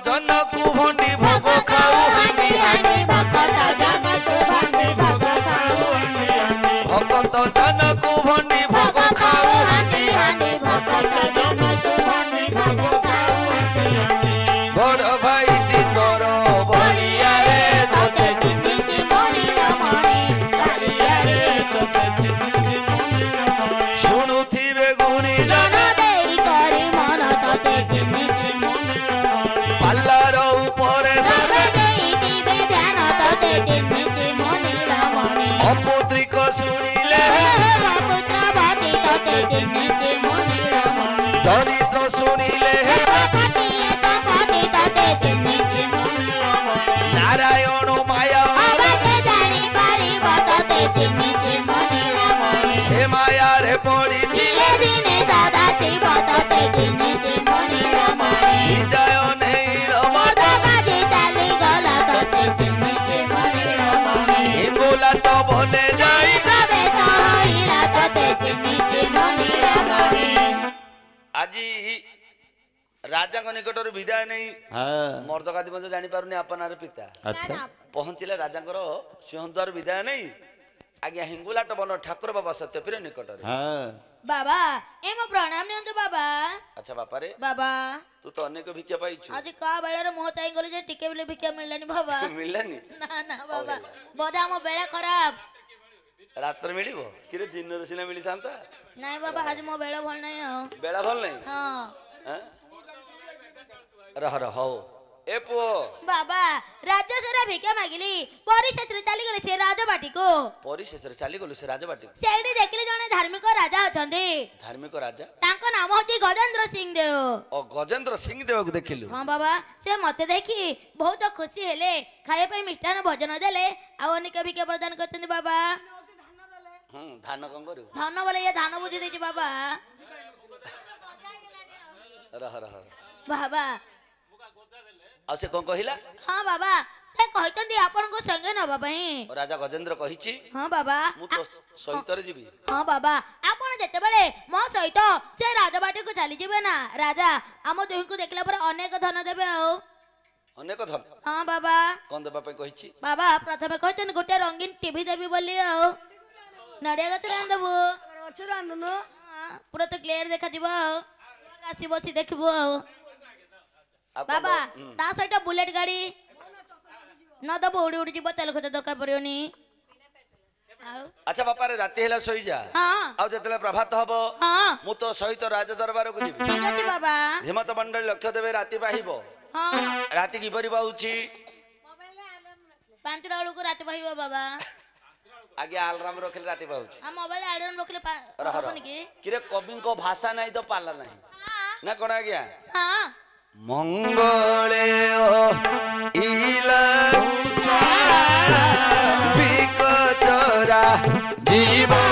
जनकु भंडी भोग खाऊ हांडी हांडी भक्त जनकु भंडी भोग खाऊ हांडी हांडी भक्त जनकु भंडी भोग खाऊ हांडी हांडी भक्त जनकु भंडी भोग खाऊ हांडी हांडी बड़ भाईटी तोर बलिया रे तोते चिन्हिची मणि रमणी कालिया रे तोते चिन्हिची मणि रमणी शुणुथिबे गुणी जन देई करी मन तोते चिन्हिची मणि रमणी पाल्लार उपरे सबे देई दिबे ध्यान तोते चिन्हिची मणि रमणी अपुत्रिक शुणिले पुत्र भाती तोते चिन्हिची मणि रमणी दरिद्र शुणिले नारायण माया से माया रे पड़ी दिने दिने सदा शिव तते चिन्हिची मणि रमणी विजय नहीं रमत बाजी चाली गला तते चिन्हिची मणि रमणी हिंगोला तो बने जाई प्रवेश होइला तते चिन्हिची मणि रमणी आजी राजा निकटर विदाय नहीं मर्दकादी मजे जानी पारुनी अपनार पिता अच्छा पहुंचिले राजांकर सिंहद्वार विदाय नहीं आज्ञा हिंगुलाट बन ठाकुर बाबा सत्यपीर निकटर बाबा ए मो प्रणाम नियंतु बाबा अच्छा बापा रे बाबा तू तो अनेक भिक्षा पाइछु आज का बेला रे मोह चाहि गली जे टिके बेले भिक्षा मिललानी बाबा मिललानी ना ना बाबा बोधा मो बेला खराब रात्र मिलिबो किरे दिन रे सिना मिली थांता नहीं बाबा आज मो बेला भल नहीं हो बेला भल नहीं हां रह हो ए पुओ बाबा राज्य सारा भिक्षा मागिली परिशेष रे चली गले से राजबाटी को परिशेष रे चली गलो से राजबाटी सेडी देखले जने धार्मिक राजा अछंदी धार्मिक राजा तांको नाम होची गजेंद्र सिंह देव ओ गजेंद्र सिंह देव को देखिलु हां बाबा से मते देखी बहुत खुशी हेले खाए पे मिष्ठान भोजन देले आ अनेक भिक्षा प्रदान करछन बाबा धान कम करू धान बोले ये धान बुझी देची बाबा रह बाबा आ से कोन कहिला हां बाबा से कहतंदी आपन को संगे नबा पई राजा गजेंद्र कहिची हां बाबा मु तो सहित रे जीवी हां बाबा आपन जेते बेले मो सहित से राजबाटी को चली जिवे ना राजा हम दुहि को देखला पर अनेक धन देबे आ अनेक धन हां बाबा कोन देबा पे कहिची बाबा प्रथमे कहतन गोटे रंगीन टीवी देबी बोली आ नडिया गछ रान देबो गछ रान दनो पूरा तो क्लियर देखा दिबो आसी बसी देखबो बाबा ता सहित बुलेट गाड़ी न दबो उड़ी उड़ी जीव तेल खत दरकार पड़ियोनी अच्छा बापा रे राती हेला सोई जा हां आ जतले प्रभात हबो हां मु तो सहित राज दरबार को जीवी ठीक अछि बाबा धीमत मंडल लक्ष्य देबे राती पाहिबो हां राती की बरी बाउची मोबाइल ले अलार्म 5 टा को राती पाहिबो बाबा आगे अलार्म रखले राती पाउची हम मोबाइल अलार्म रखले अपन की किरे कवि को भाषा नहीं तो पाला नहीं ना कोन आज्ञा हां मंगले ओ इला बिकचरा जीवन